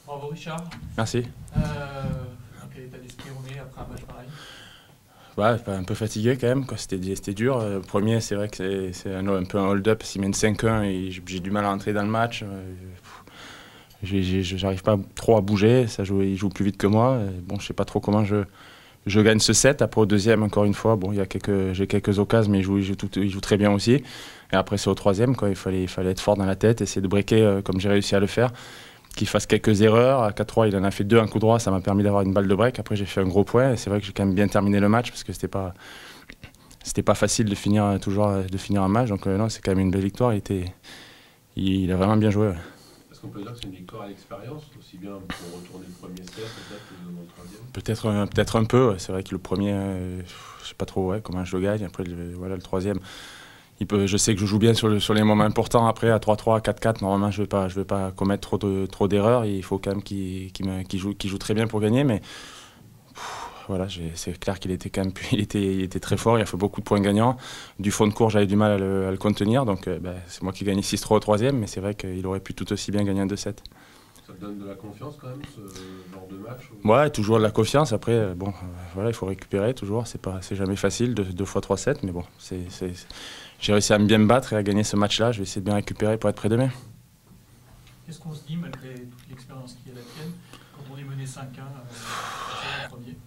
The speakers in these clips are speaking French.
Bravo Richard. Merci. Quel état d'esprit on est après un match pareil? Ouais, un peu fatigué quand même, c'était dur. Le premier, c'est vrai que c'est un peu un hold-up, s'ils mènent 5-1 et j'ai du mal à entrer dans le match. J'arrive pas trop à bouger, ils jouent plus vite que moi. Bon, je sais pas trop comment je gagne ce set. Après au deuxième, encore une fois, bon, j'ai quelques occasions, mais ils jouent très bien aussi. Et après c'est au troisième, quoi. Il fallait être fort dans la tête, essayer de breaker comme j'ai réussi à le faire. Qu'il fasse quelques erreurs. À 4-3, il en a fait 2, un coup droit, ça m'a permis d'avoir une balle de break. Après, j'ai fait un gros point. Et c'est vrai que j'ai quand même bien terminé le match parce que c'était pas facile de finir un match. Donc non, c'est quand même une belle victoire. Il a vraiment bien joué. Ouais. Est-ce qu'on peut dire que c'est une victoire à l'expérience, aussi bien pour retourner le premier set peut-être que dans le troisième? Peut-être un peu. Ouais. C'est vrai que le premier, je sais pas trop comment je le gagne. Après, voilà, le troisième. Je sais que je joue bien sur les moments importants. Après, à 3-3, à 4-4, normalement, je vais pas commettre trop d'erreurs. Il faut quand même qu'il joue très bien pour gagner. Mais voilà, c'est clair qu'il était quand même, il était très fort. Il a fait beaucoup de points gagnants. Du fond de cours, j'avais du mal à le contenir. Donc, c'est moi qui gagne 6-3 au troisième. Mais c'est vrai qu'il aurait pu tout aussi bien gagner un 2-7. Ça te donne de la confiance quand même, ce genre de match ou... Ouais, toujours de la confiance. Après, bon, voilà, il faut récupérer toujours. C'est jamais facile, 2 fois 3-7. Mais bon, j'ai réussi à bien me battre et à gagner ce match-là. Je vais essayer de bien récupérer pour être près demain. Qu'est-ce qu'on se dit malgré toute l'expérience qui est la tienne quand on est mené 5-1 le premier?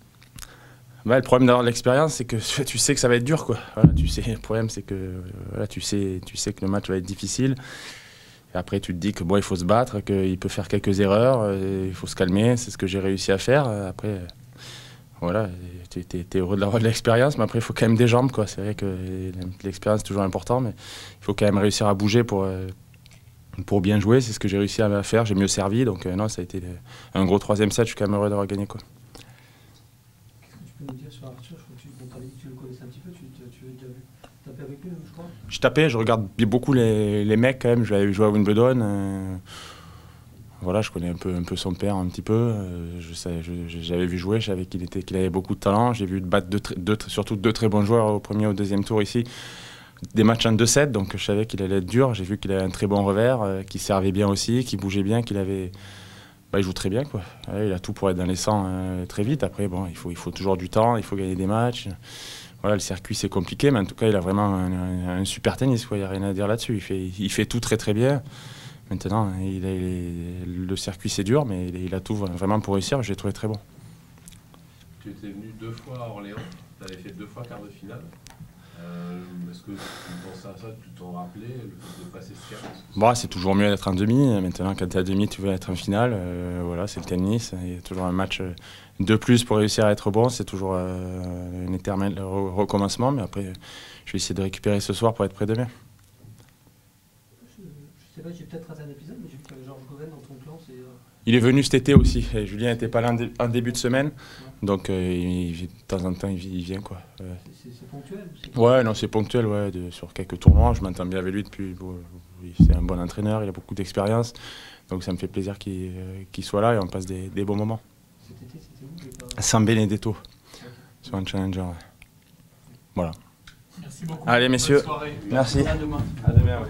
Le problème d'avoir de l'expérience, c'est que tu sais que ça va être dur, quoi. Voilà, le problème, c'est que voilà, tu sais que le match va être difficile. Et après, tu te dis que bon, il faut se battre, qu'il peut faire quelques erreurs, il faut se calmer. C'est ce que j'ai réussi à faire. Après, voilà, tu es heureux d'avoir de l'expérience, mais après, il faut quand même des jambes, quoi. C'est vrai que l'expérience est toujours important, mais il faut quand même réussir à bouger pour bien jouer. C'est ce que j'ai réussi à faire. J'ai mieux servi, donc non, ça a été un gros troisième set. Je suis quand même heureux d'avoir gagné, quoi. Qu'est-ce que tu peux nous dire sur Arthur? Je crois que t'avais dit que tu le connaissais un petit peu. Tu l'as déjà vu taper avec lui, je crois. Je tapais, je regarde beaucoup les mecs quand même. Je l'avais joué à Wimbledon. Voilà, je connais un peu son père un petit peu. J'avais vu jouer, je savais qu'il avait beaucoup de talent. J'ai vu battre surtout deux très bons joueurs au premier et au deuxième tour ici. Des matchs en 2-7, donc je savais qu'il allait être dur. J'ai vu qu'il avait un très bon revers, qu'il servait bien aussi, qu'il bougeait bien, il joue très bien, quoi. Il a tout pour être dans les 100 très vite. Après, bon, il faut toujours du temps, il faut gagner des matchs. Voilà, le circuit c'est compliqué, mais en tout cas il a vraiment un super tennis, quoi. Il n'y a rien à dire là-dessus. Il fait tout très très bien. Maintenant, le circuit c'est dur, mais il a tout vraiment pour réussir. Je l'ai trouvé très bon. Tu étais venu 2 fois à Orléans, tu avais fait 2 fois quart de finale. Est-ce que tu pensais à ça, tu t'en rappelais, le fait de passer ce cap? C'est toujours mieux d'être en demi. Maintenant, quand tu es à demi, tu veux être en finale. Voilà, c'est le tennis. Il y a toujours un match de plus pour réussir à être bon. C'est toujours un éternel recommencement. Mais après, je vais essayer de récupérer ce soir pour être prêt demain. Je sais pas, j'ai peut-être raté un épisode, mais j'ai vu qu'il y avait Georges Goven dans ton clan. Il est venu cet été aussi. Et Julien n'était pas là en début de semaine. Donc, de temps en temps, il vient, quoi. C'est ponctuel Ouais, non, c'est ponctuel, ouais, sur quelques tournois. Je m'entends bien avec lui depuis. C'est un bon entraîneur, il a beaucoup d'expérience. Donc, ça me fait plaisir qu'il soit là et on passe des bons moments. Cet été, c'était où? San Benedetto, sur un challenger. Ouais. Voilà. Merci beaucoup. Allez, messieurs. Bonne soirée. Merci. À demain. À demain. Ouais.